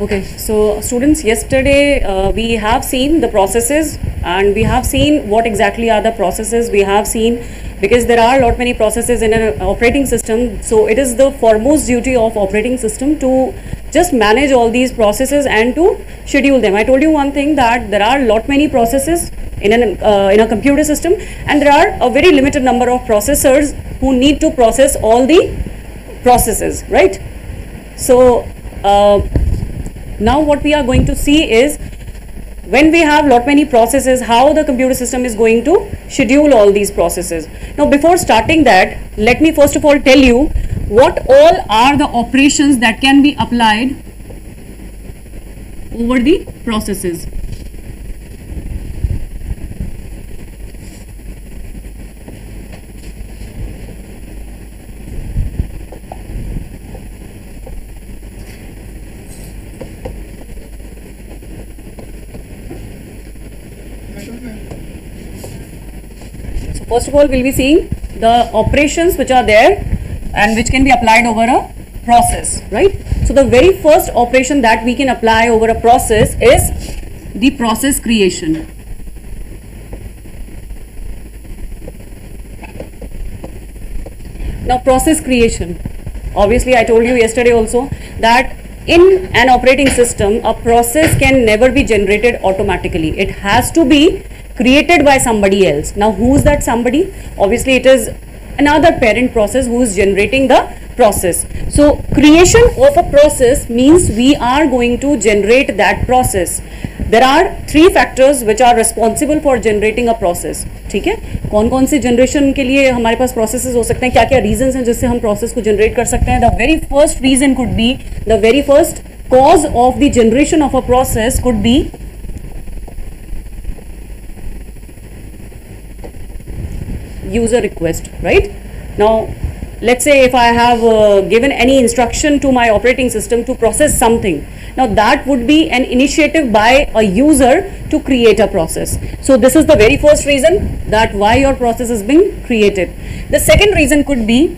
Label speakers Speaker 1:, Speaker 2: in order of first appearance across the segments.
Speaker 1: Okay, so students, yesterday we have seen the processes and we have seen what exactly are the processes. We have seen, because there are lot many processes in an operating system, so it is the foremost duty of operating system to just manage all these processes and to schedule them. I told you one thing, that there are lot many processes in a computer system, and there are a very limited number of processors who need to process all the processes, right? So now what we are going to see is, when we have lot many processes, how the computer system is going to schedule all these processes. Now before starting that, let me first of all tell you what all are the operations that can be applied over the processes. First of all, we'll be seeing the operations which are there and which can be applied over a process, right? So the very first operation that we can apply over a process is the process creation. Now process creation, obviously I told you yesterday also that in an operating system, a process can never be generated automatically. It has to be created by somebody else. Now who's that somebody? Obviously it is another parent process who is generating the process. So creation of a process means we are going to generate that process. There are three factors which are responsible for generating a process. ठीक है, कौन कौन सी generation के लिए हमारे पास processes हो सकते हैं, क्या क्या रीजंस हैं जिससे हम प्रोसेस को जनरेट कर सकते हैं. The very first reason could be, the very first cause of the generation of a process could be user request, right? Now let's say if I have given any instruction to my operating system to process something, now that would be an initiative by a user to create a process. So this is the very first reason that why your process is being created. The second reason could be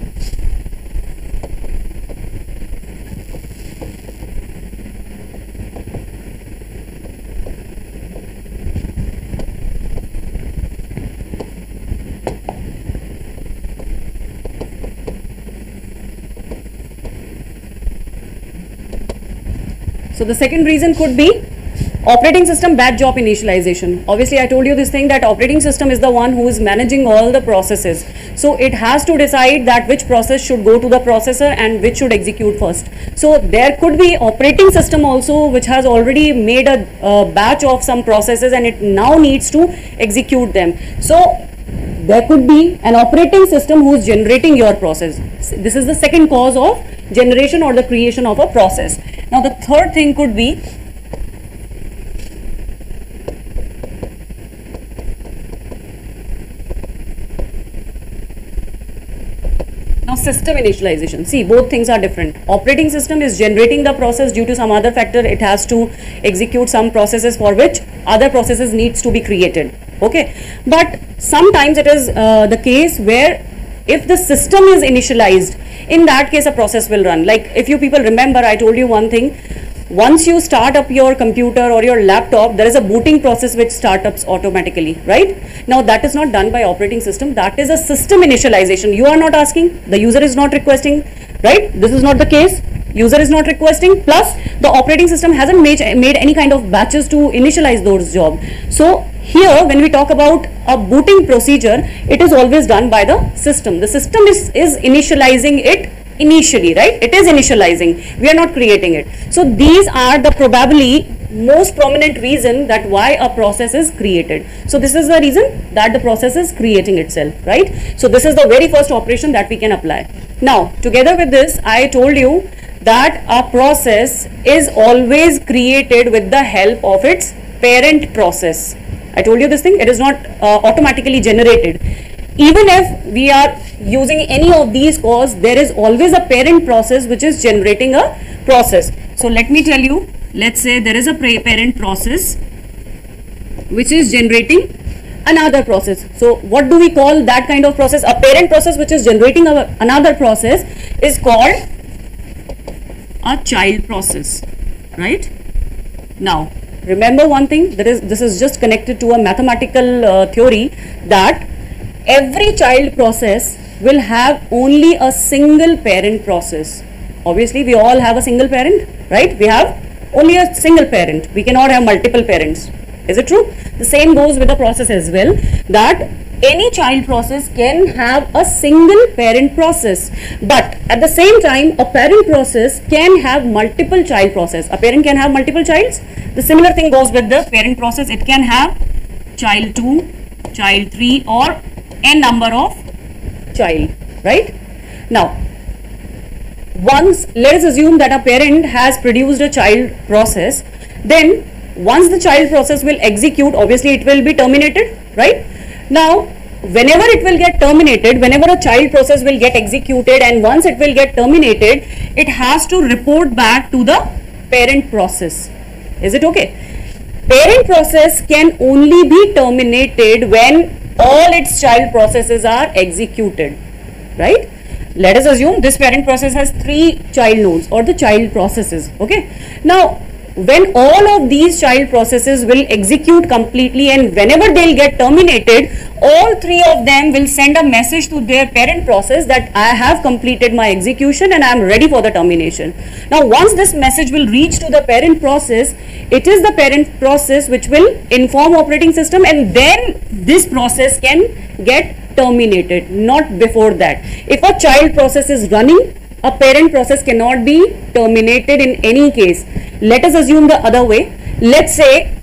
Speaker 1: operating system bad job initialization. Obviously I told you this thing, that operating system is the one who is managing all the processes. So it has to decide that which process should go to the processor and which should execute first. So there could be operating system also which has already made a batch of some processes and it now needs to execute them. So there could be an operating system who is generating your process. This is the second cause of generation or the creation of a process. Now the third thing could be system initialization. See, both things are different. Operating system is generating the process due to some other factor. It has to execute some processes for which other processes needs to be created. Okay, but sometimes it is the case where if the system is initialized, in that case a process will run. Like if you people remember, I told you one thing. Once you start up your computer or your laptop, there is a booting process which startups automatically, right? Now that is not done by operating system, that is a system initialization. You are not asking, the user is not requesting, right? This is not the case. User is not requesting, plus the operating system hasn't made any kind of batches to initialize those jobs. So here when we talk about a booting procedure, it is always done by the system. The system is initializing it initially, right? It is initializing, we are not creating it. So these are the probably most prominent reason that why a process is created. So this is the reason that the process is creating itself, right? So this is the very first operation that we can apply. Now together with this, I told you that a process is always created with the help of its parent process. I told you this thing, it is not automatically generated. Even if we are using any of these cause, there is always a parent process which is generating a process. So let me tell you, let's say there is a parent process which is generating another process. So what do we call that kind of process? A parent process which is generating another process is called a child process. right? Now, remember one thing, this is just connected to a mathematical theory, that every child process will have only a single parent process. Obviously, we all have a single parent, right? We have only a single parent. We cannot have multiple parents. Is it true? The same goes with the process as well, that any child process can have a single parent process, but at the same time a parent process can have multiple child process. A parent can have multiple childs. The similar thing goes with the parent process. It can have child 2, child 3 or n number of child, right? Now, once, let us assume that a parent has produced a child process, then once the child process will execute, obviously it will be terminated, right? Now, whenever it will get terminated, whenever a child process will get executed, and once it will get terminated, it has to report back to the parent process. Is it okay? Parent process can only be terminated when all its child processes are executed, right? Let us assume this parent process has 3 child nodes or the child processes, okay? Now, when all of these child processes will execute completely, and whenever they'll get terminated, all 3 of them will send a message to their parent process that I have completed my execution and I am ready for the termination. Now, once this message will reach to the parent process, it is the parent process which will inform operating system, and then this process can get terminated, not before that. If a child process is running, a parent process cannot be terminated in any case. Let us assume the other way. Let's say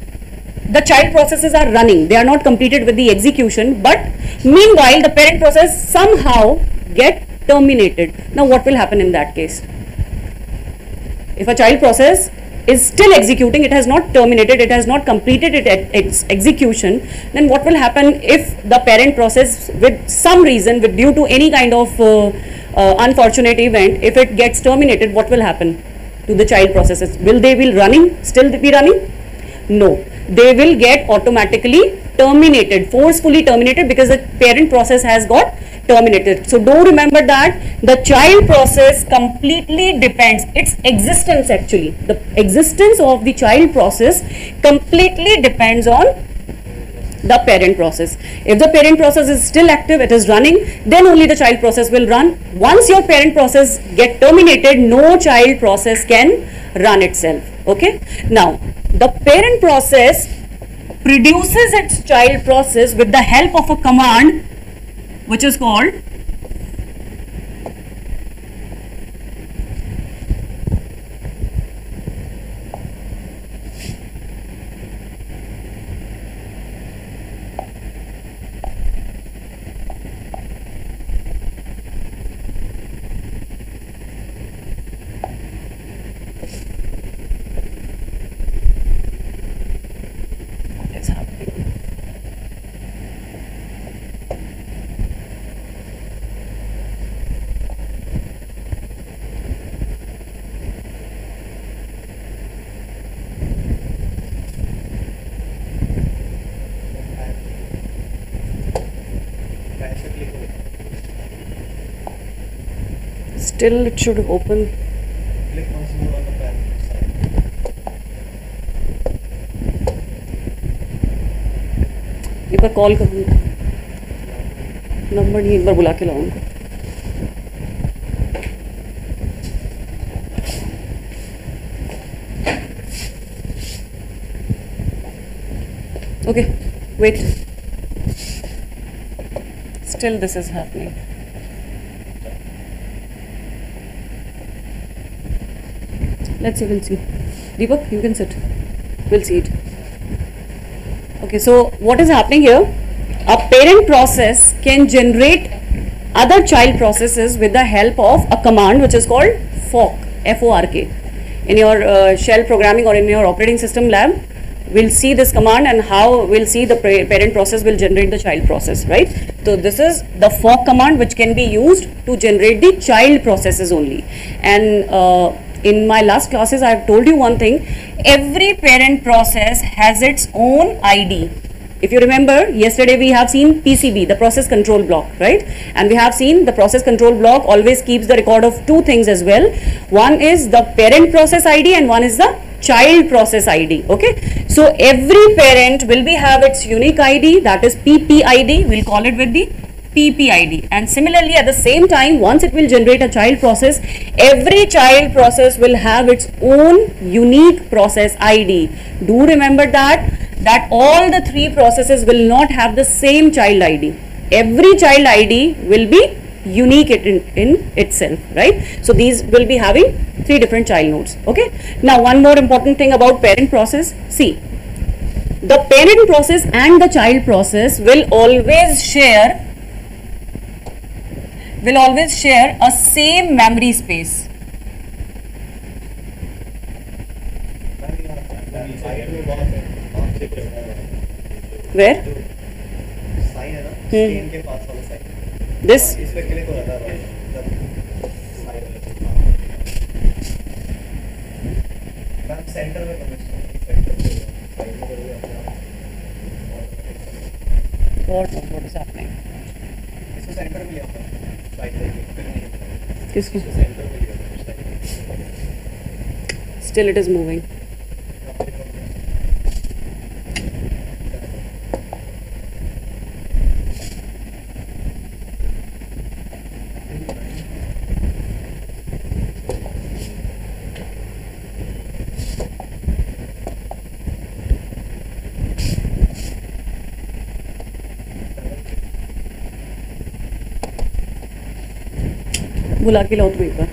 Speaker 1: the child processes are running, they are not completed with the execution, but meanwhile the parent process somehow get terminated. Now what will happen in that case? If a child process is still executing, it has not terminated, it has not completed its execution, then what will happen if the parent process, with some reason, with due to any kind of unfortunate event, if it gets terminated, what will happen to the child processes? Will they be running, still be running? No, they will get automatically terminated, forcefully terminated, because the parent process has got terminated. So do remember that the child process completely depends, its existence actually, the existence of the child process completely depends on the parent process. If the parent process is still active, it is running, then only the child process will run. Once your parent process get terminated, no child process can run itself. Okay. Now, the parent process produces its child process with the help of a command which is called still it should open.
Speaker 2: Click once more on the parent side.
Speaker 1: एक बार call करूँगा, number नहीं, एक बार बुला के लाऊंगा. Okay, wait. Still this is happening. Let's see, we'll see. Deepak, you can sit. We'll see it. Okay, so what is happening here? A parent process can generate other child processes with the help of a command which is called fork, F-O-R-K. In your shell programming or in your operating system lab, we'll see this command and how we'll see the parent process will generate the child process, right? So this is the fork command which can be used to generate the child processes only. And in my last classes, I have told you one thing. Every parent process has its own ID. If you remember, yesterday we have seen PCB, the process control block, right? And we have seen the process control block always keeps the record of 2 things as well. One is the parent process ID and one is the child process ID. Okay, so every parent will be have its unique ID, that is PPID. We'll call it with the PPID. And similarly, at the same time, once it will generate a child process, every child process will have its own unique process ID. Do remember that all the three processes will not have the same child ID. Every child ID will be unique in itself, right? So these will be having three different child nodes. Okay, now one more important thing about parent process. See, the parent process and the child process will always share a same memory space. Where? This? What is happening? Still it is moving. बुला के लाओ तुम एक बार.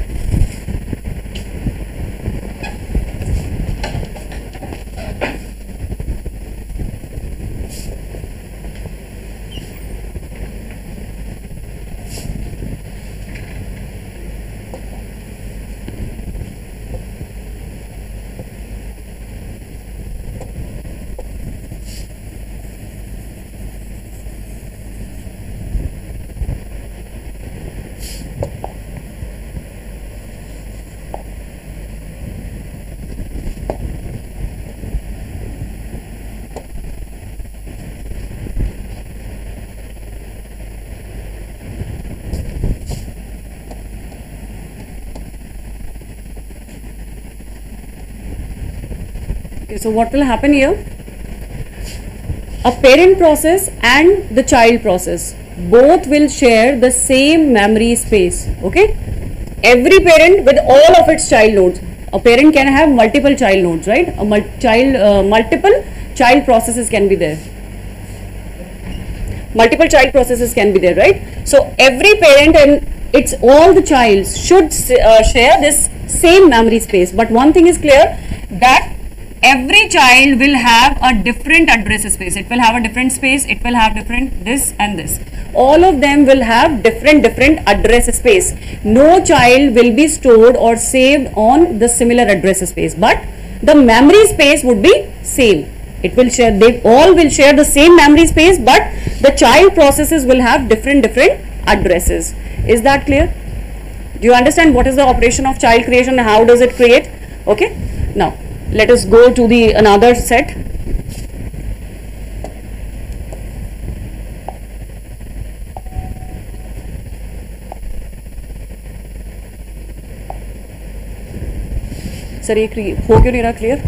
Speaker 1: Okay, so what will happen here? A parent process and the child process both will share the same memory space. Okay, every parent with all of its child nodes. A parent can have multiple child nodes, right? Multiple child processes can be there. Multiple child processes can be there, right? So every parent and its all the childs should share this same memory space. But one thing is clear, that every child will have a different address space. It will have a different space. It will have different this and this. All of them will have different address space. No child will be stored or saved on the similar address space, but the memory space would be same. It will share. They all will share the same memory space, but the child processes will have different addresses. Is that clear? Do you understand what is the operation of child creation? How does it create? Okay. Now let us go to the another set. Sir, ये हो क्यों नहीं रहा clear?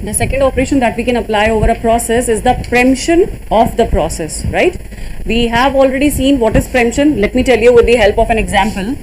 Speaker 1: The second operation that we can apply over a process is the preemption of the process, right? We have already seen what is preemption. Let me tell you with the help of an example.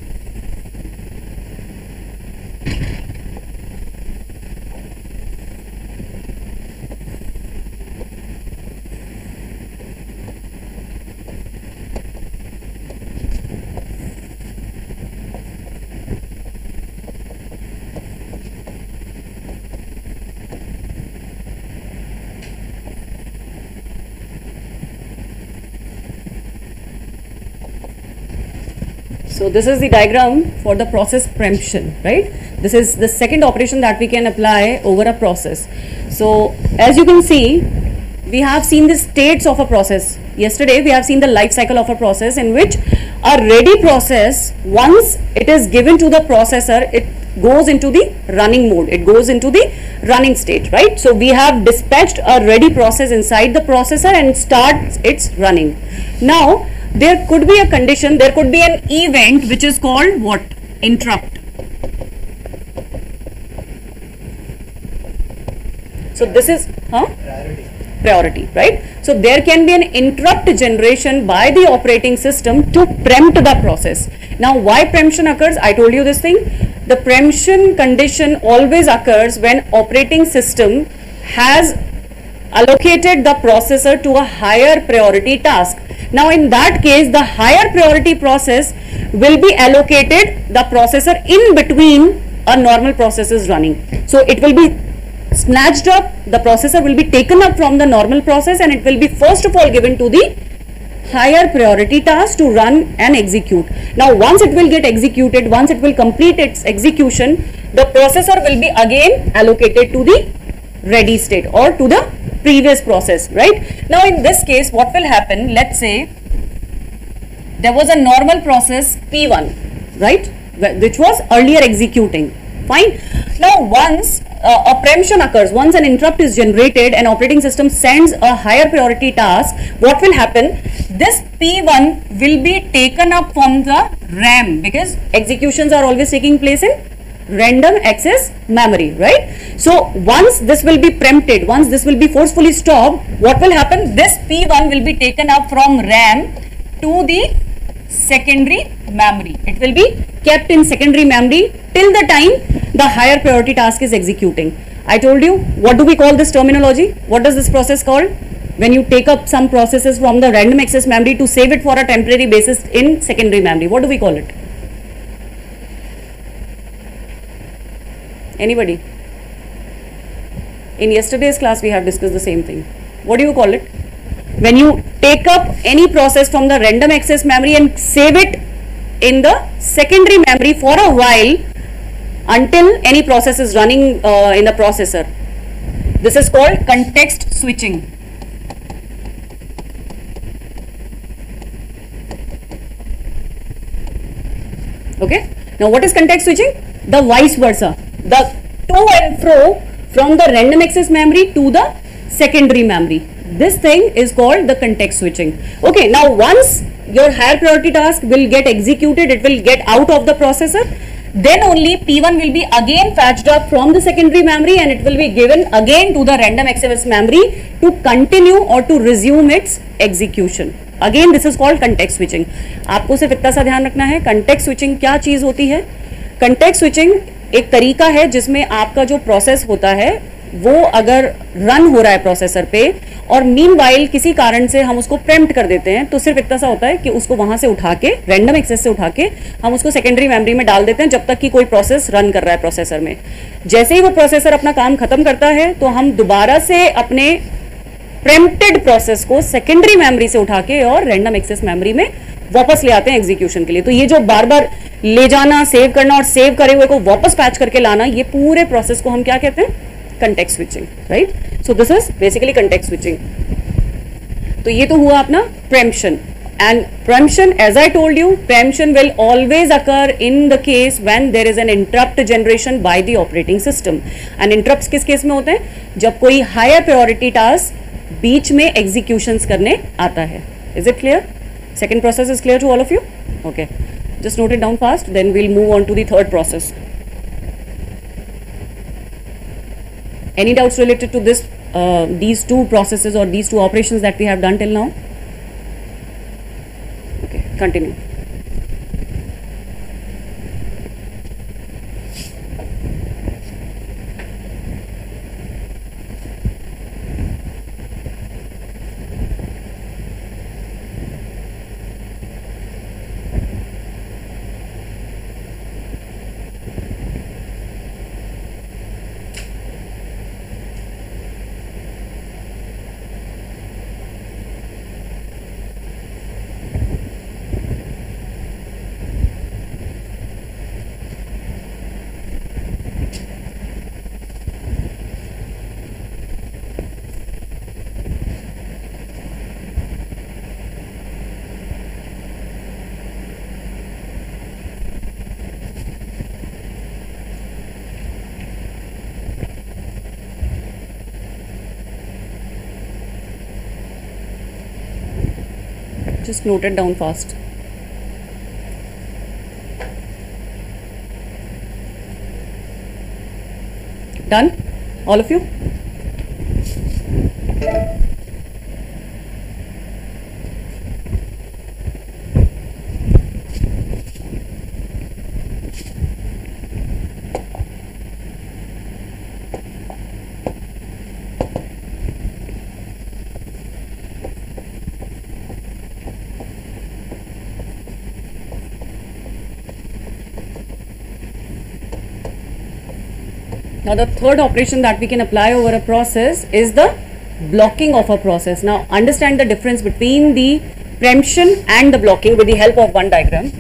Speaker 1: So this is the diagram for the process preemption, right? This is the second operation that we can apply over a process. So as you can see, we have seen the states of a process. Yesterday we have seen the life cycle of a process, in which a ready process, once it is given to the processor, it goes into the running mode, it goes into the running state, right? So we have dispatched a ready process inside the processor and starts its running. Now there could be a condition, there could be an event which is called what? Interrupt. So this is priority, right? So there can be an interrupt generation by the operating system to preempt the process. Now why preemption occurs? I told you this thing. The preemption condition always occurs when operating system has allocated the processor to a higher priority task. Now in that case, the higher priority process will be allocated the processor in between a normal process is running. So it will be snatched up, the processor will be taken up from the normal process, and it will be first of all given to the higher priority task to run and execute. Now once it will get executed, once it will complete its execution, the processor will be again allocated to the ready state or to the previous process, right? Now in this case, what will happen? Let's say there was a normal process P1, right, which was earlier executing. Fine. Now once a preemption occurs, once an interrupt is generated and operating system sends a higher priority task, what will happen? This P1 will be taken up from the RAM, because executions are always taking place in random access memory, right? So once this will be preempted, once this will be forcefully stopped, what will happen? This P1 will be taken up from RAM to the secondary memory. It will be kept in secondary memory till the time the higher priority task is executing. I told you, what do we call this terminology? What does this process called? When you take up some processes from the random access memory to save it for a temporary basis in secondary memory, what do we call it? Anybody? In yesterday's class we have discussed the same thing. What do you call it? When you take up any process from the random access memory and save it in the secondary memory for a while until any process is running in the processor. This is called context switching. Okay. Now what is context switching? The vice versa. The to and fro from the random access memory to the secondary memory. This thing is called the context switching. Okay, now once your higher priority task will get executed, it will get out of the processor, then only P1 will be again fetched up from the secondary memory and it will be given again to the random access memory to continue or to resume its execution. Again this is called context switching. आपको सिर्फ इतना सा ध्यान रखना है, context switching क्या चीज होती है? Context switching एक तरीका है जिसमें आपका जो प्रोसेस होता है वो अगर रन हो रहा है प्रोसेसर पे और मीनवाइल किसी कारण से हम उसको प्रेम्प्ट कर देते हैं, तो सिर्फ इतना सा होता है कि उसको वहां से उठा के रैंडम एक्सेस से उठा के हम उसको सेकेंडरी मेमोरी में डाल देते हैं जब तक कि कोई प्रोसेस रन कर रहा है प्रोसेसर में. जैसे ही वो प्रोसेसर अपना काम खत्म करता है तो हम दोबारा से अपने प्रेम्प्टेड प्रोसेस को सेकेंडरी मेमोरी से उठा के और रैंडम एक्सेस मेमोरी में वापस ले आते हैं एग्जीक्यूशन के लिए. तो ये जो बार बार ले जाना, सेव करना और सेव करे हुए को वापस पैच करके लाना, ये पूरे प्रोसेस को हम क्या कहते हैं? context switching, right? So this is basically context switching. तो ये तो हुआ अपना preemption. And preemption, as I told you, preemption will always occur in the case when there is an interrupt generation by the operating system. And interrupts किस case में होते हैं? जब कोई higher priority task बीच में executions करने आता है. Is it clear? Second process is clear to all of you? Okay. Just note it down fast. Then we'll move on to the third process. Any doubts related to this, these two processes or these two operations that we have done till now? Okay, continue. Just note it down fast. Done? All of you? Now the third operation that we can apply over a process is the blocking of a process. Now understand the difference between the preemption and the blocking with the help of one diagram.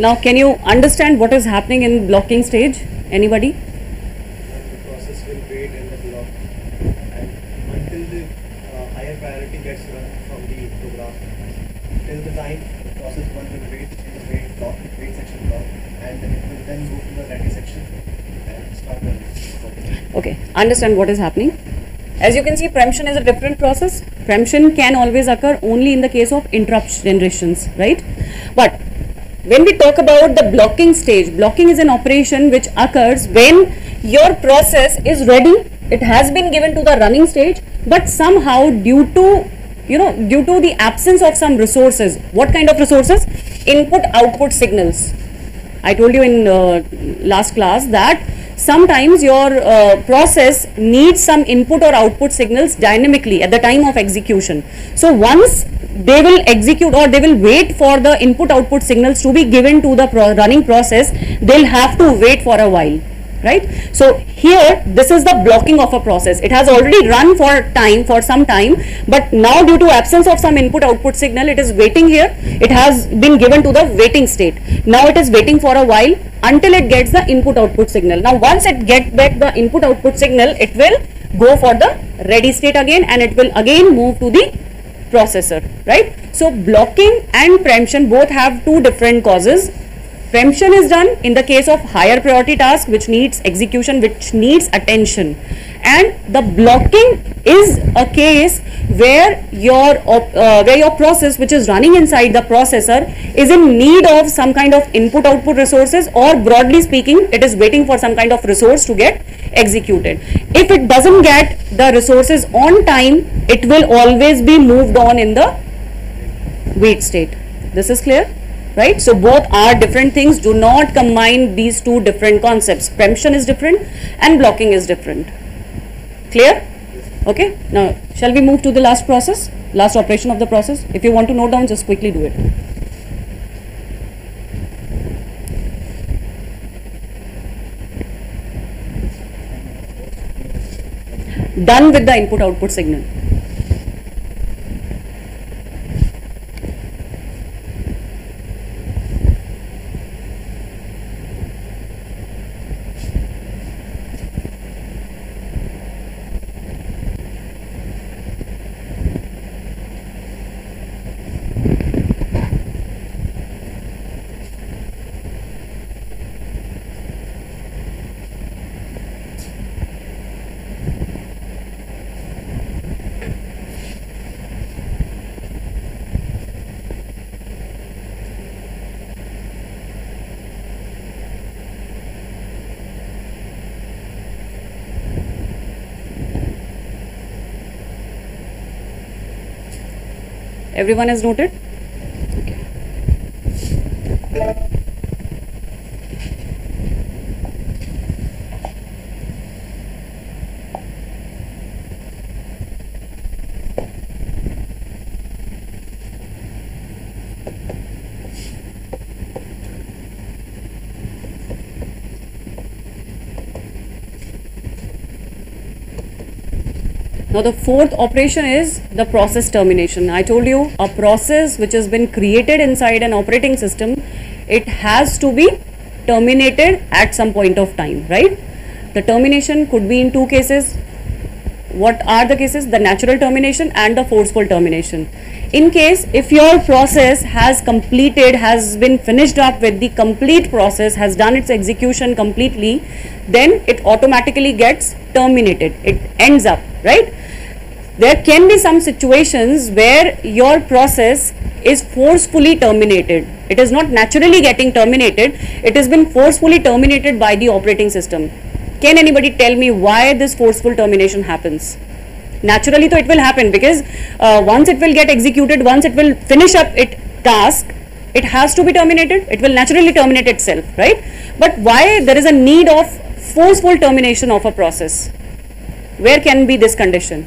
Speaker 1: Now can you understand what is happening in blocking stage? Anybody?
Speaker 2: The process will wait in the block and until the higher priority gets run from the program. Till the time the process one will wait in the wait block, wait section block, and then it will then move to the ready section and start the process.
Speaker 1: Okay, understand what is happening. As you can see, preemption is a different process. Preemption can always occur only in the case of interrupt generations, right? But when we talk about the blocking stage, blocking is an operation which occurs when your process is ready, it has been given to the running stage, but somehow due to the absence of some resources. What kind of resources? Input output signals. I told you in last class that sometimes your process needs some input or output signals dynamically at the time of execution. So once they will execute or they will wait for the input output signals to be given to the running process, they'll have to wait for a while, right? So here this is the blocking of a process. It has already run for some time, but now due to absence of some input output signal, it is waiting here. It has been given to the waiting state. Now it is waiting for a while until it gets the input output signal. Now once it gets back the input output signal, it will go for the ready state again, and it will again move to the processor, right? So blocking and preemption both have two different causes. Preemption is done in the case of higher priority task which needs execution, which needs attention, and the blocking is a case where your process which is running inside the processor is in need of some kind of input output resources, or broadly speaking it is waiting for some kind of resource to get executed. If it doesn't get the resources on time, it will always be moved on in the wait state. This is clear? Right? So both are different things. Do not combine these two different concepts. Preemption is different and blocking is different. Clear? Okay. Now shall we move to the last process, last operation of the process? If you want to note down, just quickly do it. Done with the input output signal. Everyone has noted? Okay. Now the fourth operation is the process termination. I told you a process which has been created inside an operating system, it has to be terminated at some point of time, right? The termination could be in two cases. What are the cases? The natural termination and the forceful termination. In case if your process has completed, has been finished up with the complete process, has done its execution completely, then it automatically gets terminated. It ends up, right? There can be some situations where your process is forcefully terminated. It is not naturally getting terminated. It has been forcefully terminated by the operating system. Can anybody tell me why this forceful termination happens? Naturally, though it will happen because once it will get executed, once it will finish up its task, it has to be terminated. It will naturally terminate itself, right? But why there is a need of forceful termination of a process? Where can be this condition?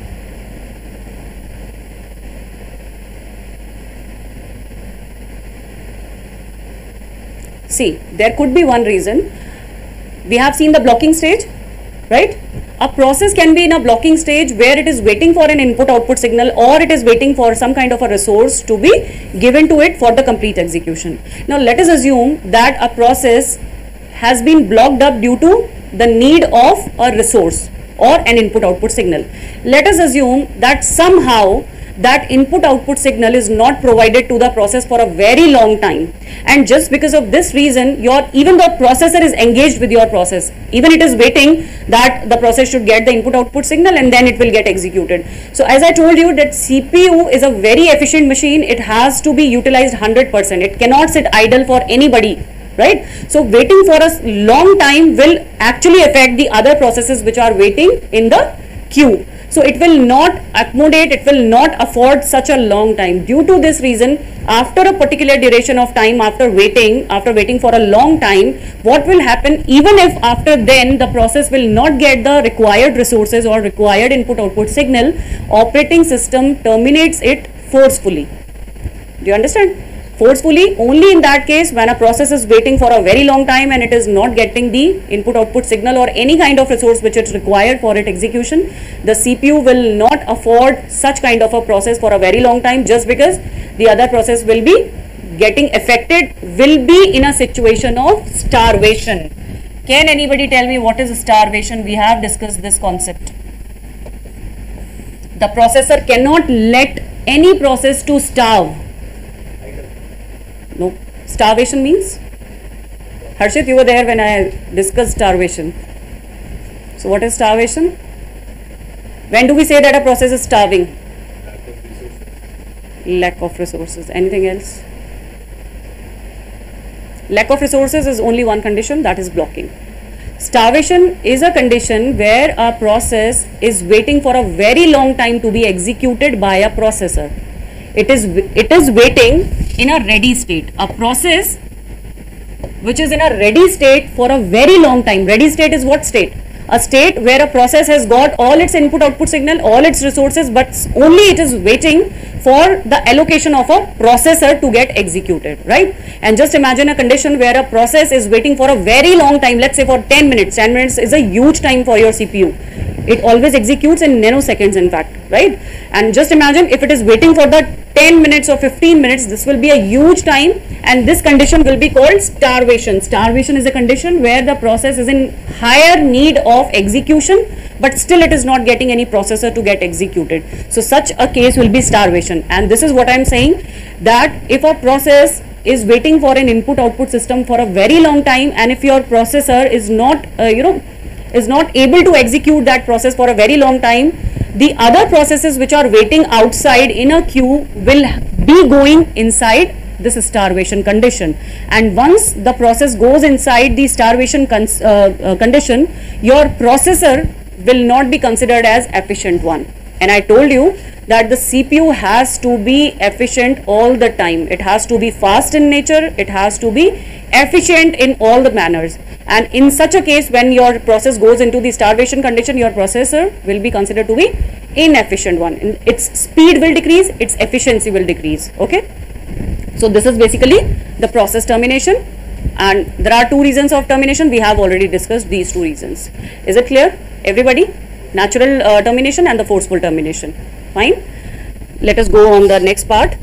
Speaker 1: See, there could be one reason. We have seen the blocking stage, right? A process can be in a blocking stage where it is waiting for an input-output signal, or it is waiting for some kind of a resource to be given to it for the complete execution. Now, let us assume that a process has been blocked up due to the need of a resource or an input-output signal. Let us assume that somehow that input-output signal is not provided to the process for a very long time, and just because of this reason, even the processor is engaged with your process, even it is waiting that the process should get the input-output signal and then it will get executed. So as I told you that CPU is a very efficient machine. It has to be utilized 100%. It cannot sit idle for anybody, right? So waiting for a long time will actually affect the other processes which are waiting in the queue. So it will not accommodate, it will not afford such a long time. Due to this reason, after a particular duration of time, after waiting for a long time, what will happen, even if after then the process will not get the required resources or required input-output signal, operating system terminates it forcefully. Do you understand? Forcefully only in that case when a process is waiting for a very long time and it is not getting the input-output signal or any kind of resource which is required for its execution. The CPU will not afford such kind of a process for a very long time, just because the other process will be getting affected, will be in a situation of starvation. Can anybody tell me what is starvation? We have discussed this concept. The processor cannot let any process to starve. No. Starvation means? Harshit, you were there when I discussed starvation. So what is starvation? When do we say that a process is starving? Lack of resources. Anything else? Lack of resources is only one condition, that is blocking. Starvation is a condition where a process is waiting for a very long time to be executed by a processor. It is waiting in a ready state. A process which is in a ready state for a very long time. Ready state is what state? A state where a process has got all its input-output signal, all its resources, but only it is waiting for the allocation of a processor to get executed, right? And just imagine a condition where a process is waiting for a very long time, let's say for 10 minutes. 10 minutes is a huge time for your CPU. It always executes in nanoseconds, in fact, right? And just imagine if it is waiting for the 10 minutes or 15 minutes, this will be a huge time, and this condition will be called starvation. Starvation is a condition where the process is in higher need of execution, but still it is not getting any processor to get executed. So such a case will be starvation. And this is what I am saying, that if a process is waiting for an input-output system for a very long time, and if your processor is not is not able to execute that process for a very long time, the other processes which are waiting outside in a queue will be going inside this starvation condition. And once the process goes inside the starvation condition, your processor will not be considered as efficient one. And I told you that the CPU has to be efficient all the time. It has to be fast in nature. It has to be efficient in all the manners. And in such a case, when your process goes into the starvation condition, your processor will be considered to be inefficient one. Its speed will decrease, its efficiency will decrease. Okay. So this is basically the process termination, and there are two reasons of termination. We have already discussed these two reasons. Is it clear, everybody? Natural termination and the forceful termination. Fine. Let us go on the next part.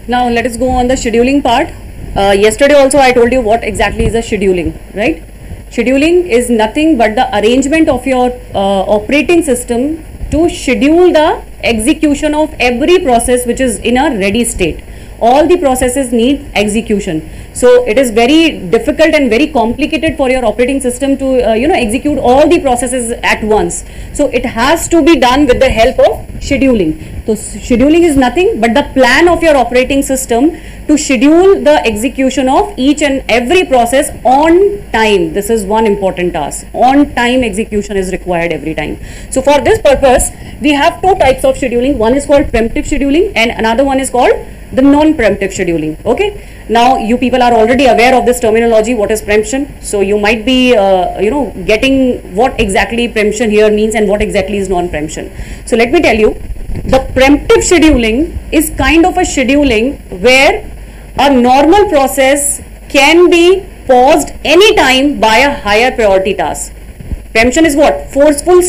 Speaker 1: Now let us go on the scheduling part. Yesterday also I told you what exactly is a scheduling, right? Scheduling is nothing but the arrangement of your operating system to schedule the execution of every process which is in a ready state. All the processes need execution. So it is very difficult and very complicated for your operating system to execute all the processes at once. So it has to be done with the help of scheduling. So scheduling is nothing but the plan of your operating system to schedule the execution of each and every process on time. This is one important task. On time execution is required every time. So for this purpose, we have two types of scheduling. One is called preemptive scheduling and another one is called the non-preemptive scheduling. Okay. Now you people are already aware of this terminology, what is preemption. So you might be getting what exactly preemption here means and what exactly is non-preemption. So let me tell you, the preemptive scheduling is kind of a scheduling where a normal process can be paused anytime by a higher priority task. Preemption is what? Forcefully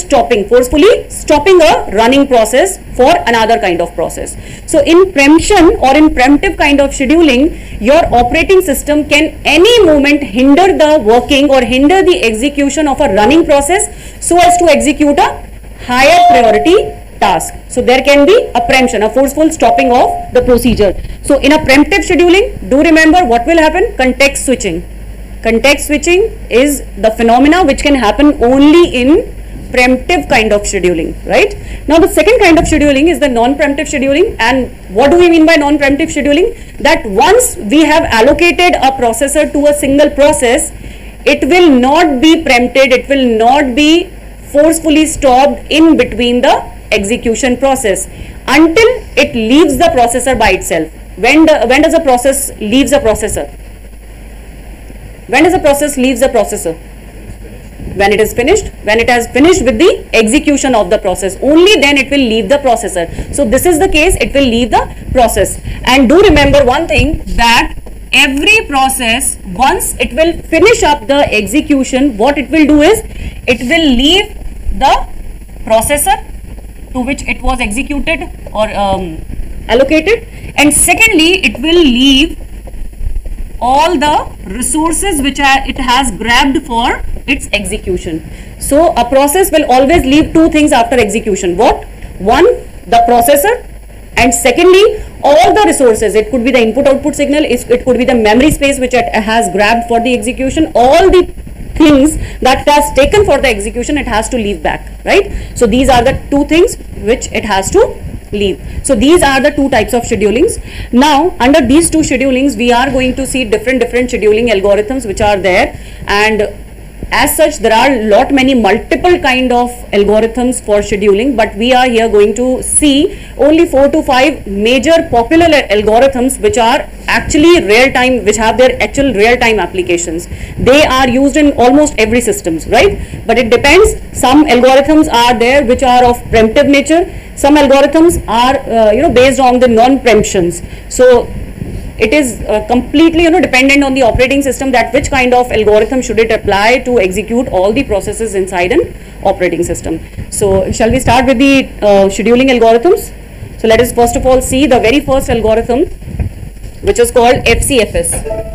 Speaker 1: stopping a running process for another kind of process. So in preemption or in preemptive kind of scheduling, your operating system can any moment hinder the working or hinder the execution of a running process so as to execute a higher priority task. So there can be a preemption, a forceful stopping of the procedure. So in a preemptive scheduling, do remember what will happen? Context switching. Context switching is the phenomena which can happen only in preemptive kind of scheduling, right? Now the second kind of scheduling is the non-preemptive scheduling. And what do we mean by non-preemptive scheduling? That once we have allocated a processor to a single process, it will not be preempted, it will not be forcefully stopped in between the execution process until it leaves the processor by itself. When does a process leaves a processor? When does a process leaves the processor? When it is finished. When it has finished with the execution of the process, only then it will leave the processor. So this is the case, it will leave the process. And do remember one thing, that every process, once it will finish up the execution, what it will do is, it will leave the processor to which it was executed or allocated, and secondly, it will leave all the resources which it has grabbed for its execution. So a process will always leave two things after execution. What? One, the processor, and secondly, all the resources. It could be the input-output signal, it could be the memory space which it has grabbed for the execution. All the things that it has taken for the execution, it has to leave back, right? So these are the two things which it has to leave. So these are the two types of schedulings. Now under these two schedulings, we are going to see different scheduling algorithms which are there, and as such there are many multiple kind of algorithms for scheduling, but we are here going to see only 4 to 5 major popular algorithms which are actually real time, which have their actual real time applications. They are used in almost every systems, right? But it depends. Some algorithms are there which are of preemptive nature. Some algorithms are based on the non-preemptions. So it is completely dependent on the operating system, that which kind of algorithm should it apply to execute all the processes inside an operating system. So shall we start with the scheduling algorithms? So let us first of all see the very first algorithm, which is called FCFS.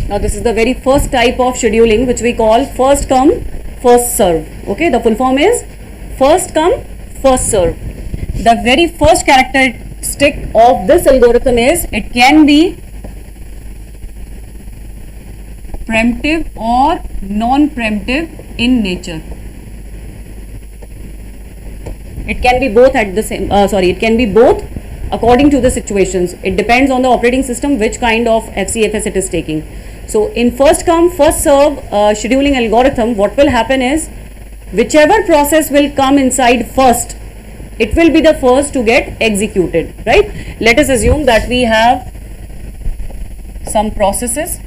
Speaker 1: Now this is the very first type of scheduling, which we call first come first serve. Okay, the full form is first come first serve. The very first characteristic of this algorithm is it can be preemptive or non-preemptive in nature. It can be both at the same it can be both according to the situations. It depends on the operating system which kind of FCFS it is taking. So in first come first serve scheduling algorithm, what will happen is whichever process will come inside first, it will be the first to get executed, right? Let us assume that we have some processes.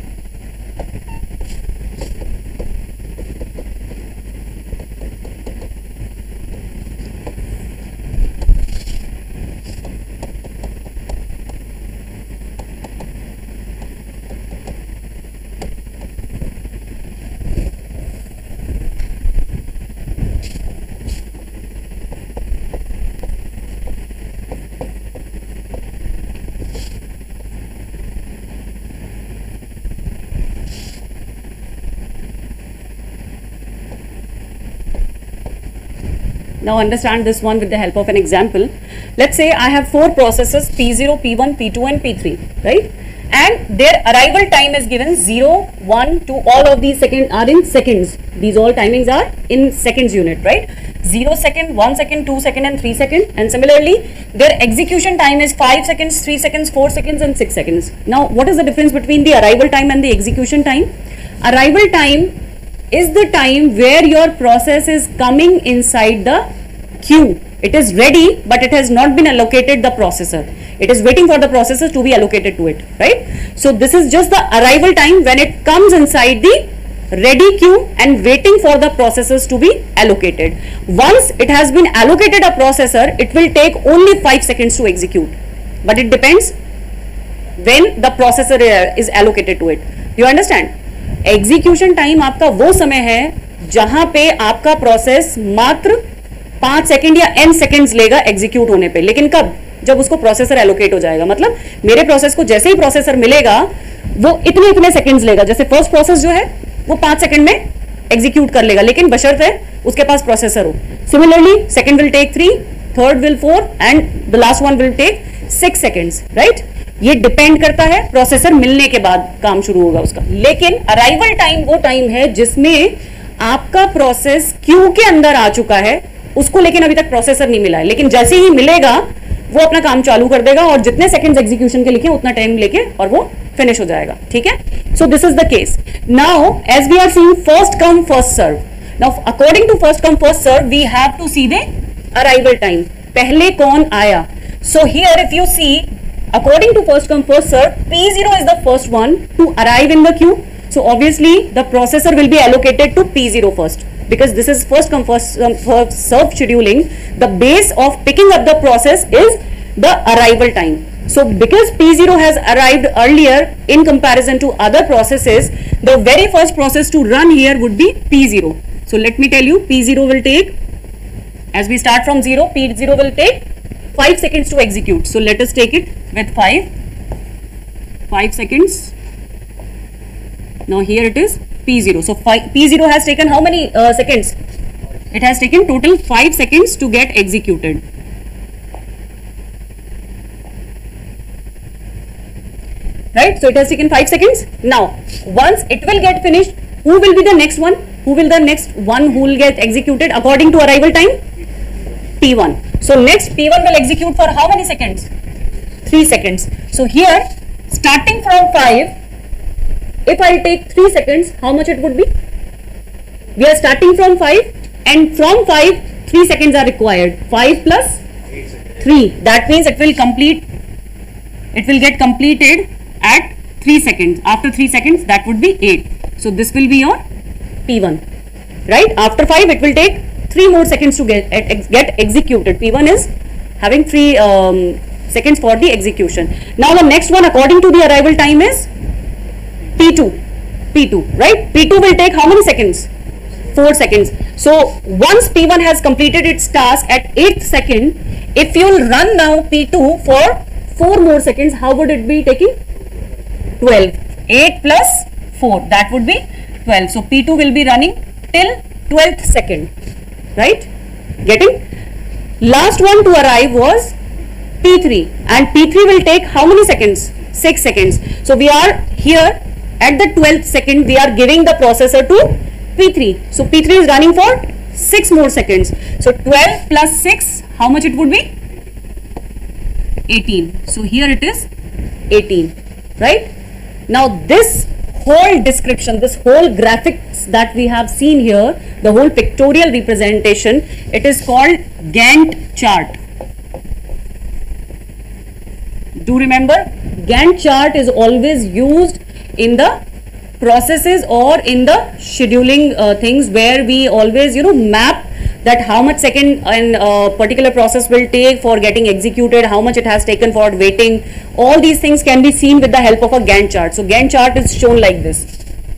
Speaker 1: Now understand this one with the help of an example. Let's say I have 4 processes P0, P1, P2 and P3, right? And their arrival time is given 0, 1, 2, all of these are in seconds. These all timings are in seconds unit, right? 0 second, 1 second, 2 second and 3 second. And similarly, their execution time is 5 seconds, 3 seconds, 4 seconds and 6 seconds. Now, what is the difference between the arrival time and the execution time? Arrival time is the time where your process is coming inside the queue. It is ready, but it has not been allocated the processor. It is waiting for the processor to be allocated to it, right? So this is just the arrival time when it comes inside the ready queue and waiting for the processors to be allocated. Once it has been allocated a processor, it will take only 5 seconds to execute. But it depends when the processor is allocated to it. You understand? Execution time आपका वो समय है जहां पे आपका process मात्र 5 second या n seconds लेगा एग्जीक्यूट होने पे, लेकिन कब? जब उसको प्रोसेसर एलोकेट हो जाएगा। मतलब मेरे प्रोसेस को जैसे ही प्रोसेसर मिलेगा वो इतने सेकंड्स लेगा। जैसे फर्स्ट प्रोसेस जो है वो 5 सेकंड में एग्जीक्यूट कर लेगा, लेकिन बशर्ते उसके पास प्रोसेसर हो। Similarly second will take 3, third will 4 and the last one will take 6 seconds, right? ये डिपेंड करता है प्रोसेसर मिलने के बाद काम शुरू होगा उसका। लेकिन अराइवल टाइम वो टाइम है जिसमें आपका प्रोसेस क्यू के अंदर आ चुका है, उसको लेकिन अभी तक प्रोसेसर नहीं मिला है, लेकिन जैसे ही मिलेगा वो अपना काम चालू कर देगा और जितने सेकंड्स एग्जीक्यूशन के लिखे उतना टाइम लेके और वो फिनिश हो जाएगा। ठीक है, so this is the case. Now as we are seeing first come first serve, now according to first come first serve we have to see the arrival time, पहले कौन आया। So here if you see according to first come first serve, P0 is the first one to arrive in the queue. So obviously the processor will be allocated to P0 first, because this is first come first serve scheduling. The base of picking up the process is the arrival time. So because P0 has arrived earlier in comparison to other processes, the very first process to run here would be P0. So let me tell you, P0 will take, as we start from 0, P0 will take 5 seconds to execute. So let us take it with 5 seconds. Now here it is P0. So P0 has taken how many seconds? It has taken total 5 seconds to get executed. Right? So it has taken 5 seconds. Now once it will get finished, who will be the next one? Who will the next one who will get executed according to arrival time? P1. So next P1 will execute for how many seconds? 3 seconds. So here starting from 5, if I take 3 seconds, how much it would be? We are starting from 5 and from 5 3 seconds are required. 5 plus
Speaker 2: 8 seconds.
Speaker 1: 3. That means it will get completed at 3 seconds. After 3 seconds, that would be 8. So this will be your P1, right? After 5, it will take 3 more seconds to get executed. P1 is having 3 seconds for the execution. Now the next one, according to the arrival time, is P2, right? P2 will take how many seconds? 4 seconds. So once P1 has completed its task at 8th second, if you will run now P2 for 4 more seconds, how would it be taking? 12. 8 plus 4, that would be 12. So P2 will be running till 12th second, right? Getting? Last one to arrive was P3, and P3 will take how many seconds? 6 seconds. So we are here at the 12th second, we are giving the processor to P3. So P3 is running for 6 more seconds. So 12 plus 6, how much it would be? 18. So here it is 18, right? Now this whole description, this whole graphics that we have seen here, the whole pictorial representation, it is called Gantt chart. Do remember, Gantt chart is always used in the processes or in the scheduling things, where we always map that how much second a particular process will take for getting executed, how much it has taken for waiting. All these things can be seen with the help of a Gantt chart. So Gantt chart is shown like this.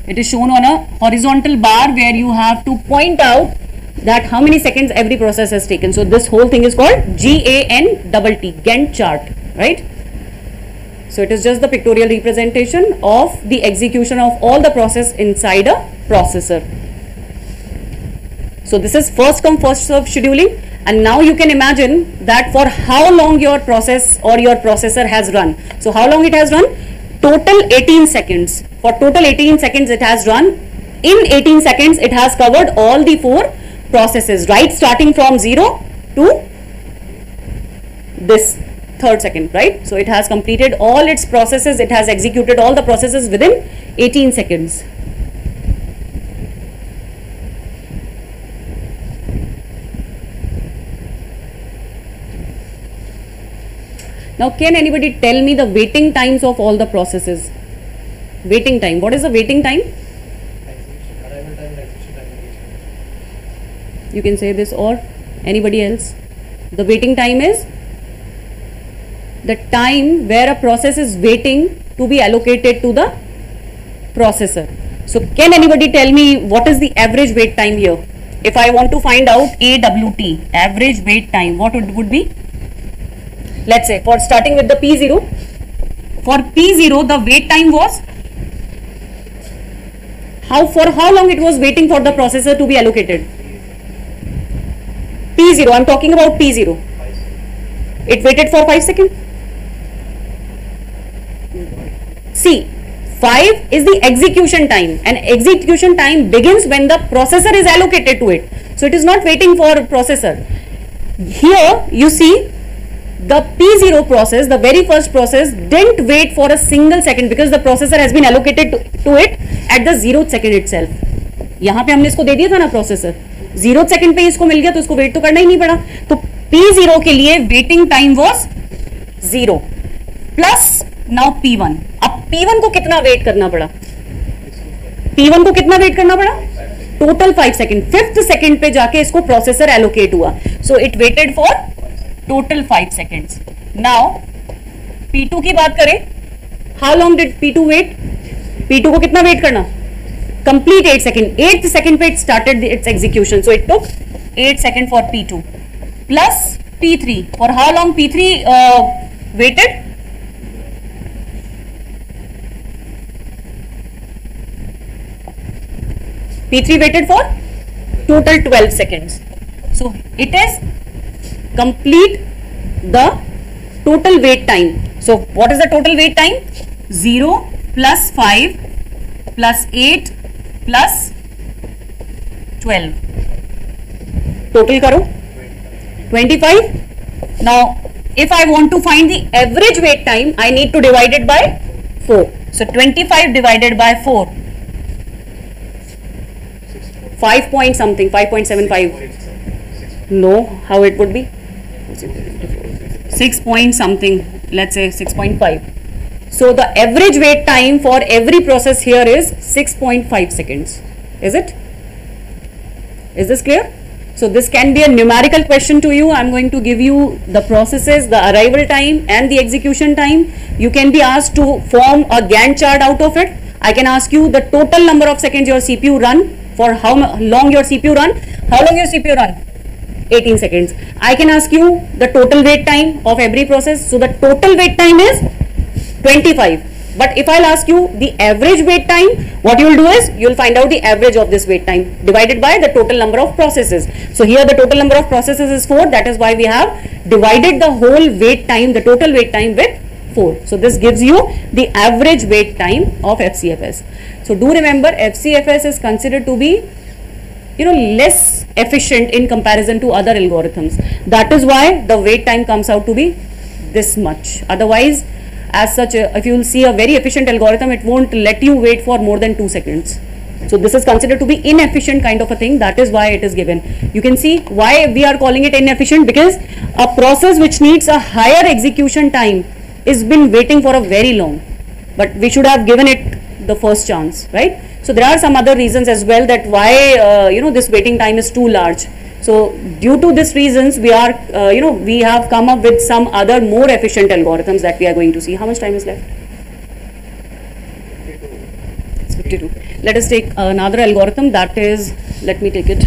Speaker 1: It is shown on a horizontal bar where you have to point out that how many seconds every process has taken. So this whole thing is called G-A-N-T-T, Gantt chart, right? So it is just the pictorial representation of the execution of all the process inside a processor. So this is first come first serve scheduling, and now you can imagine that for how long your process or your processor has run. So how long it has run? Total 18 seconds. For total 18 seconds it has run. In 18 seconds it has covered all the 4 processes, right, starting from 0 to this 3rd second, right? So it has completed all its processes, it has executed all the processes within 18 seconds. Now can anybody tell me the waiting times of all the processes? Waiting time, what is the waiting time?
Speaker 2: Arrival time, execution time, engagement.
Speaker 1: You can say this, or anybody else. The waiting time is the time where a process is waiting to be allocated to the processor. So can anybody tell me what is the average wait time here? If I want to find out AWT, average wait time, what would be? Let's say for starting with the P0, for P0 the wait time was, for how long it was waiting for the processor to be allocated? P0, I'm talking about P0. It waited for 5 seconds. See, 5 is the execution time, and execution time begins when the processor is allocated to it. So it is not waiting for processor. Here you see the P0 process, the very first process, didn't wait for a single second because the processor has been allocated to it at the 0th second itself. यहाँ पे हमने इसको दे दिया था ना processor, 0th second पे इसको मिल गया तो इसको वेट तो करना ही नहीं पड़ा. तो P0 के लिए waiting time was 0 plus now P1. अब P1 को कितना वेट करना पड़ा? P1 को कितना वेट करना पड़ा? Total 5 second. 5th सेकेंड पे जाके इसको प्रोसेसर एलोकेट हुआ. So it waited for total 5 seconds. Now P2 की बात करें, how long did P2 wait? P2 को कितना वेट करना? Complete 8 second. 8th सेकेंड पे it started its execution. So it took 8 second for P2 plus P3. For how long P3 waited? P3 waited for total 12 seconds. So it is complete the total wait time. So what is the total wait time? 0 plus 5 plus 8 plus 12. Total karo 25. Now if I want to find the average wait time, I need to divide it by 4. So 25 divided by 4. 5 point something, 5.75. No, how it would be? 6 point something, let's say 6.5. So the average wait time for every process here is 6.5 seconds. Is it? Is this clear? So this can be a numerical question to you. I'm going to give you the processes, the arrival time and the execution time. You can be asked to form a Gantt chart out of it. I can ask you the total number of seconds your CPU run, for how long your CPU run. How long your CPU run? 18 seconds. I can ask you the total wait time of every process. So the total wait time is 25. But if I'll ask you the average wait time, what you will do is you will find out the average of this wait time divided by the total number of processes. So here the total number of processes is 4. That is why we have divided the whole wait time, the total wait time, with 4. So this gives you the average wait time of FCFS. So do remember, FCFS is considered to be, less efficient in comparison to other algorithms. That is why the wait time comes out to be this much. Otherwise, as such, if you will see a very efficient algorithm, it won't let you wait for more than 2 seconds. So this is considered to be inefficient kind of a thing. That is why it is given. You can see why we are calling it inefficient, because a process which needs a higher execution time is been waiting for a very long, but we should have given it the first chance, right? So there are some other reasons as well that why this waiting time is too large. So due to these reasons, we are we have come up with some other more efficient algorithms that we are going to see. How much time is left? 52. Let us take another algorithm, that is, let me take it.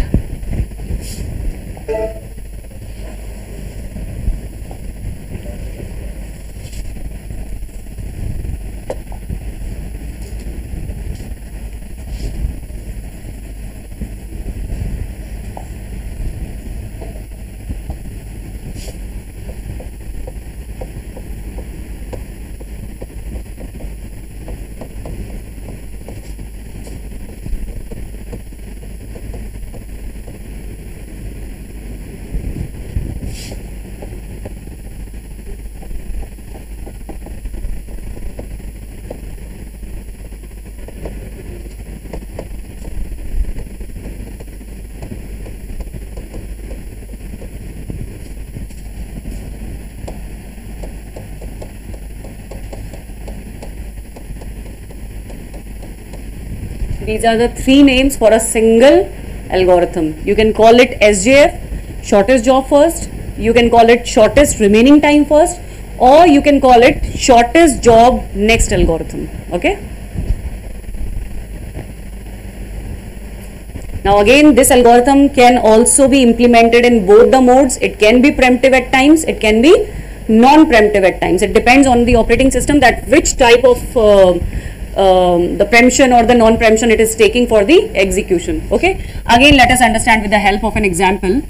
Speaker 1: These are the 3 names for a single algorithm. You can call it SJF, shortest job first. You can call it shortest remaining time first, or you can call it shortest job next algorithm. Okay. Now again, this algorithm can also be implemented in both the modes. It can be preemptive at times, it can be non-preemptive at times. It depends on the operating system that which type of the preemption or the non-preemption it is taking for the execution. Okay. Again, let us understand with the help of an example.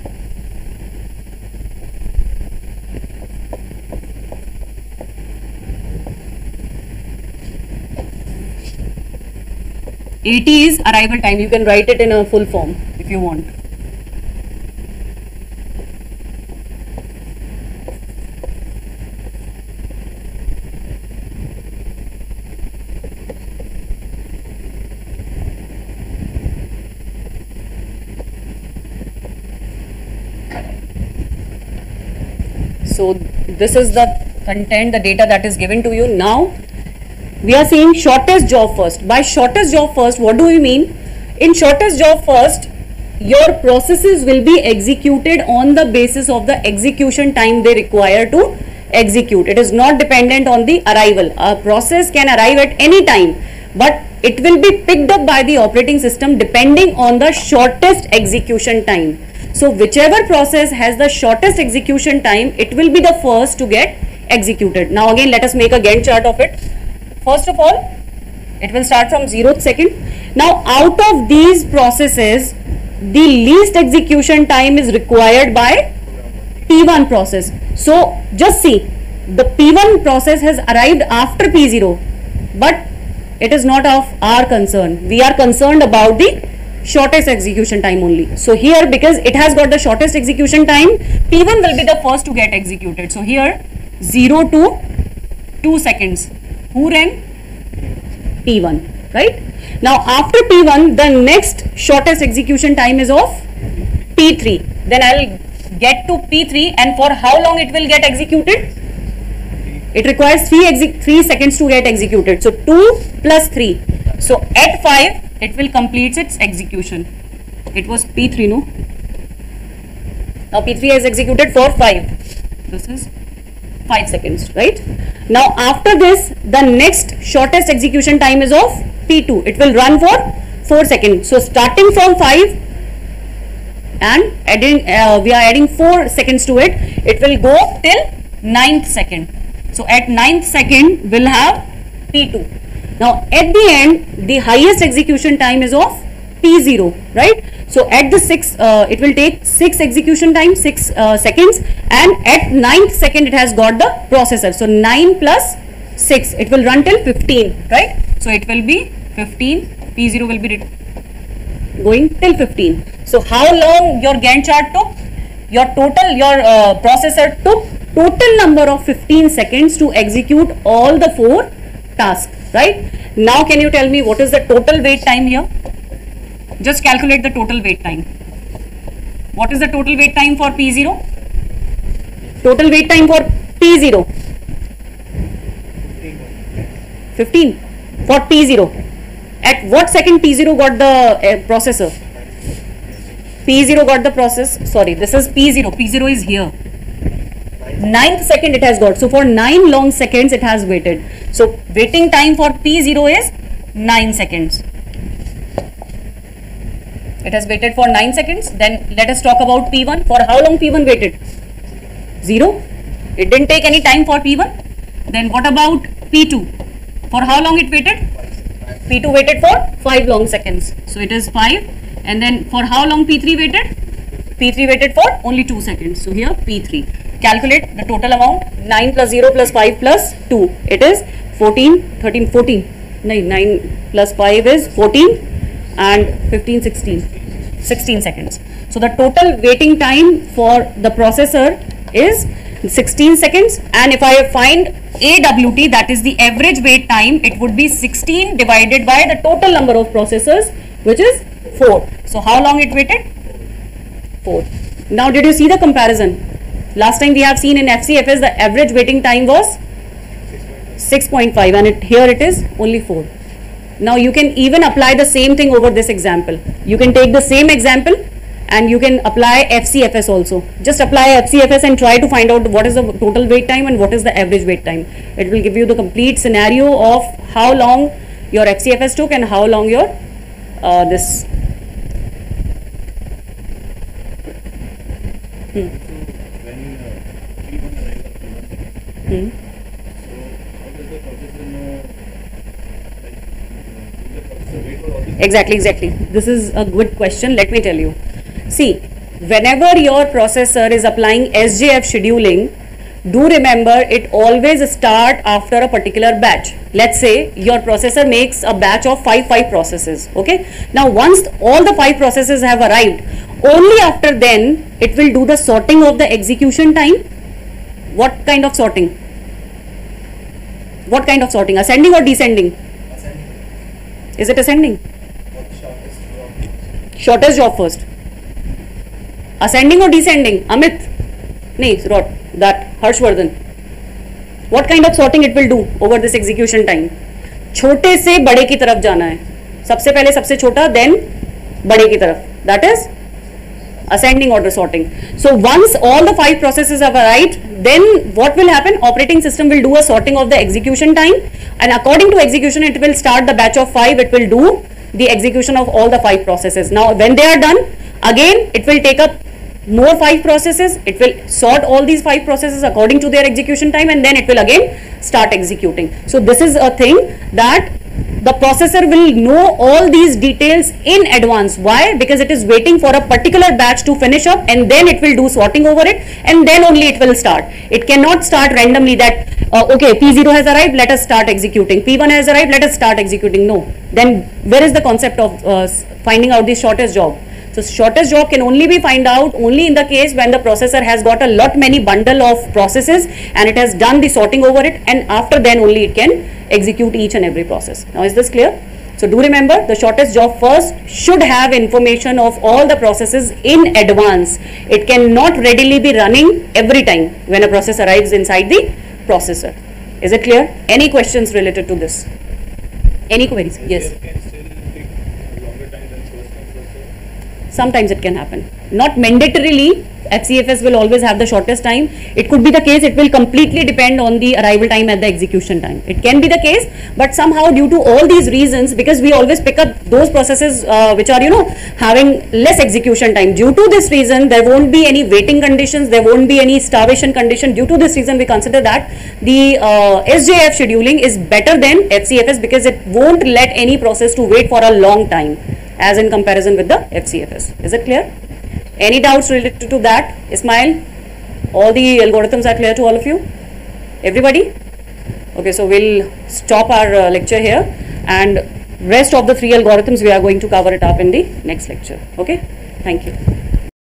Speaker 1: AT is arrival time. You can write it in a full form if you want. So this is the content, the data that is given to you. Now we are seeing shortest job first. By shortest job first, what do we mean? In shortest job first, your processes will be executed on the basis of the execution time they require to execute. It is not dependent on the arrival. A process can arrive at any time, but it will be picked up by the operating system depending on the shortest execution time. So whichever process has the shortest execution time, it will be the first to get executed. Now again, let us make a Gantt chart of it. First of all, it will start from 0th second. Now out of these processes, the least execution time is required by P1 process. So just see, the P1 process has arrived after P0, but it is not of our concern. We are concerned about the shortest execution time only. So here, because it has got the shortest execution time, P1 will be the first to get executed. So here 0 to 2 seconds. Who ran? P1, right? Now after P1, the next shortest execution time is of P3. Then I'll get to P3, and for how long it will get executed? It requires 3 seconds to get executed. So 2 plus 3. So at 5, it will complete its execution. It was P3, no? Now P3 is executed for 5. This is 5 seconds, right? Now after this, the next shortest execution time is of P2. It will run for 4 seconds. So starting from 5 and adding, we are adding 4 seconds to it. It will go till 9th second. So at 9th second, we'll have P2. Now at the end, the highest execution time is of P0, right? So at the 6, it will take 6 execution time, 6 seconds, and at 9th second, it has got the processor. So 9 plus 6, it will run till 15, right? So it will be 15, P0 will be going till 15. So how long your Gantt chart took? Your processor took total number of 15 seconds to execute all the 4 tasks, right? Now can you tell me what is the total wait time here? Just calculate the total wait time. What is the total wait time for P0? Total wait time for P0? 15 for P0. At what second P0 got the processor? P0 got the process, sorry, this is P0, P0 is here. 9th second it has got. So for 9 long seconds it has waited. So waiting time for P0 is 9 seconds. It has waited for 9 seconds. Then let us talk about P1. For how long P1 waited? 0. It didn't take any time for P1. Then what about P2? For how long it waited? P2 waited for 5 long seconds. So it is 5. And then for how long P3 waited? P3 waited for only 2 seconds. So here P3. Calculate the total amount. 9 plus 0 plus 5 plus 2. It is 14, 13, 14. 9 plus 5 is 14 and 15, 16. 16 seconds. So the total waiting time for the processor is 16 seconds, and if I find AWT, that is the average wait time, it would be 16 divided by the total number of processors, which is 4. So how long it waited? 4. Now did you see the comparison? Last time we have seen in FCFS the average waiting time was 6.5 and here it is only 4. Now you can even apply the same thing over this example. You can take the same example and you can apply FCFS also. Just apply FCFS and try to find out what is the total wait time and what is the average wait time. It will give you the complete scenario of how long your FCFS took and how long your this. Exactly. This is a good question. Let me tell you. See, whenever your processor is applying SJF scheduling, do remember it always start after a particular batch. Let's say your processor makes a batch of 5 processes. Okay. Now once all the 5 processes have arrived, only after then it will do the sorting of the execution time. What kind of sorting? What kind of sorting? Ascending or descending? Ascending. Is it ascending? Shortest job first. Ascending or descending? Amit? No, not that. Harshvardhan. What kind of sorting it will do over this execution time? छोटे से बड़े की तरफ जाना है. सबसे पहले सबसे छोटा, then बड़े की तरफ. That is ascending order sorting. So once all the 5 processes have arrived, then what will happen? Operating system will do a sorting of the execution time, and according to execution, it will start the batch of 5. It will do the execution of all the 5 processes. Now when they are done, again it will take up more 5 processes. It will sort all these 5 processes according to their execution time, and then it will again start executing. So this is a thing that the processor will know all these details in advance. Why? Because it is waiting for a particular batch to finish up, and then it will do sorting over it, and then only it will start. It cannot start randomly that okay, P0 has arrived, let us start executing. P1 has arrived, let us start executing. No. Then where is the concept of finding out the shortest job? So shortest job can only be find out only in the case when the processor has got a many bundle of processes and it has done the sorting over it, and after then only it can execute each and every process. Now is this clear? So do remember, the shortest job first should have information of all the processes in advance. It cannot readily be running every time when a process arrives inside the processor. Is it clear? Any questions related to this? Any queries? Yes.
Speaker 2: Can still take a longer time than first come, first serve?
Speaker 1: Sometimes it can happen. Not mandatorily, FCFS will always have the shortest time. It could be the case, it will completely depend on the arrival time and the execution time. It can be the case, but somehow due to all these reasons, because we always pick up those processes which are, having less execution time. Due to this reason, there won't be any waiting conditions, there won't be any starvation condition. Due to this reason, we consider that the SJF scheduling is better than FCFS because it won't let any process to wait for a long time as in comparison with the FCFS. Is it clear? Any doubts related to that? Ismail? All the algorithms are clear to all of you? Everybody? Okay, so we'll stop our lecture here, and rest of the 3 algorithms we are going to cover it up in the next lecture. Okay? Thank you.